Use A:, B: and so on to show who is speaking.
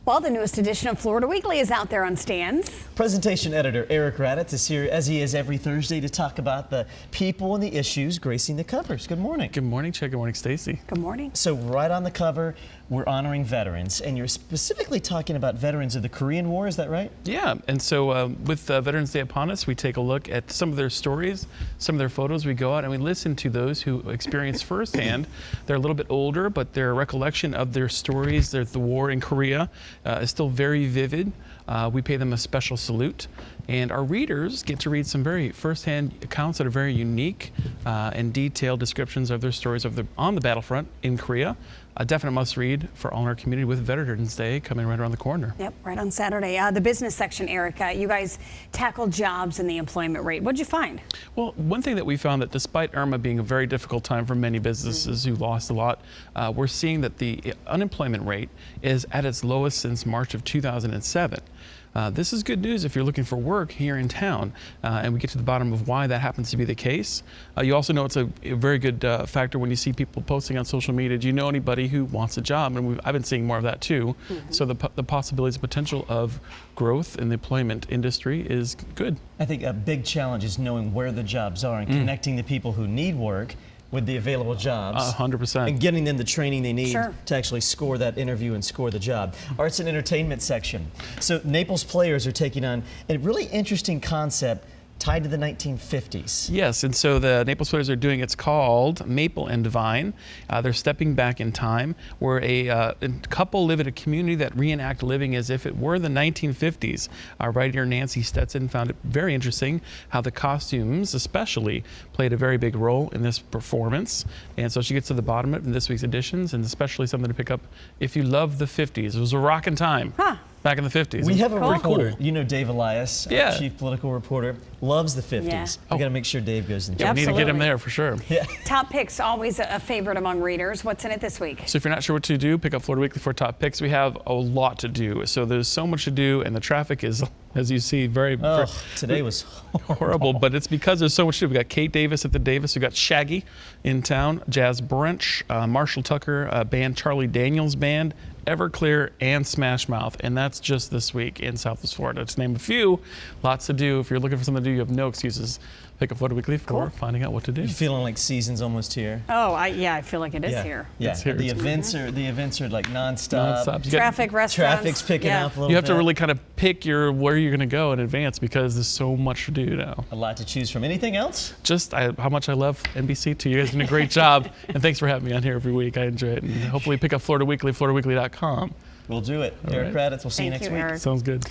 A: Well, the newest edition of Florida Weekly is out there on stands.
B: Presentation editor Eric Raddatz is here, as he is every Thursday, to talk about the people and the issues gracing the covers. Good morning.
C: Good morning, Chad. Good morning, Stacy.
A: Good morning.
B: So right on the cover, we're honoring veterans, and you're specifically talking about veterans of the Korean War, is that right?
C: Yeah, and so with Veterans Day upon us, we take a look at some of their stories, some of their photos. We go out and we listen to those who experienced firsthand. They're a little bit older, but their recollection of their stories, the war in Korea, is still very vivid. We pay them a special salute, and our readers get to read some very firsthand accounts that are very unique and detailed descriptions of their stories on the battlefront in Korea. A definite must-read for all in our community with Veterans Day coming right around the corner.
A: Yep, right on Saturday. The business section, Eric, you guys tackled jobs and the employment rate. What'd you find?
C: Well, one thing that we found that despite Irma being a very difficult time for many businesses who lost a lot, we're seeing that the unemployment rate is at its lowest since March of 2007. This is good news if you're looking for work here in town, and we get to the bottom of why that happens to be the case. You also know it's a very good factor when you see people posting on social media. Do you know anybody who wants a job? And I've been seeing more of that too. So the possibilities, the potential of growth in the employment industry is good.
B: I think a big challenge is knowing where the jobs are and connecting the people who need work with the available jobs.
C: 100%.
B: And getting them the training they need
A: Sure.
B: to actually score that interview and score the job. Arts and entertainment section. So Naples players are taking on a really interesting concept tied to the 1950s.
C: Yes, and so the Naples players are doing, it's called Maple and Vine. They're stepping back in time, where a couple live in a community that reenact living as if it were the 1950s. Our writer Nancy Stetson found it very interesting how the costumes especially played a very big role in this performance. And so she gets to the bottom of it in this week's editions, and especially something to pick up if you love the 50s. It was a rockin' time. Back in the 50s.
B: We have a
C: Pretty
B: reporter,
C: cool.
B: you know Dave Elias, our chief political reporter, loves the 50s.
A: Yeah.
B: We got to make sure Dave goes and
C: Yeah, we need to get him
A: Absolutely.
C: there for sure.
A: Top picks, always a favorite among readers. What's in it this week?
C: So if you're not sure what to do, pick up Florida Weekly for top picks. We have a lot to do. So there's so much to do, and the traffic is, as you see,
B: today was
C: horrible, but it's because there's so much to do. We got Kate Davis at the Davis. We got Shaggy in town, Jazz Brunch, Marshall Tucker band, Charlie Daniels Band, Everclear, and Smash Mouth, and that's just this week in Southwest Florida. To name a few, lots to do. If you're looking for something to do, you have no excuses. Pick up Florida Weekly for finding out what to do.
B: You feeling like season's almost here?
A: Oh, I feel like it is here.
B: Yeah,
C: It's here.
B: the events are like nonstop.
C: You got-
A: Traffic, restaurants.
B: Traffic's picking up a little
C: You have to
B: bit.
C: really kind of pick where you're going to go in advance because there's so much to do now.
B: A lot to choose from. Anything else?
C: Just how much I love NBC too. You guys are doing a great job, and thanks for having me on here every week. I enjoy it, and hopefully pick up Florida Weekly, FloridaWeekly.com.
B: We'll do it.
C: All
B: Eric
C: right.
B: Raddatz, we'll see you
A: Thank
B: next
A: you,
B: week.
A: Eric.
C: Sounds good.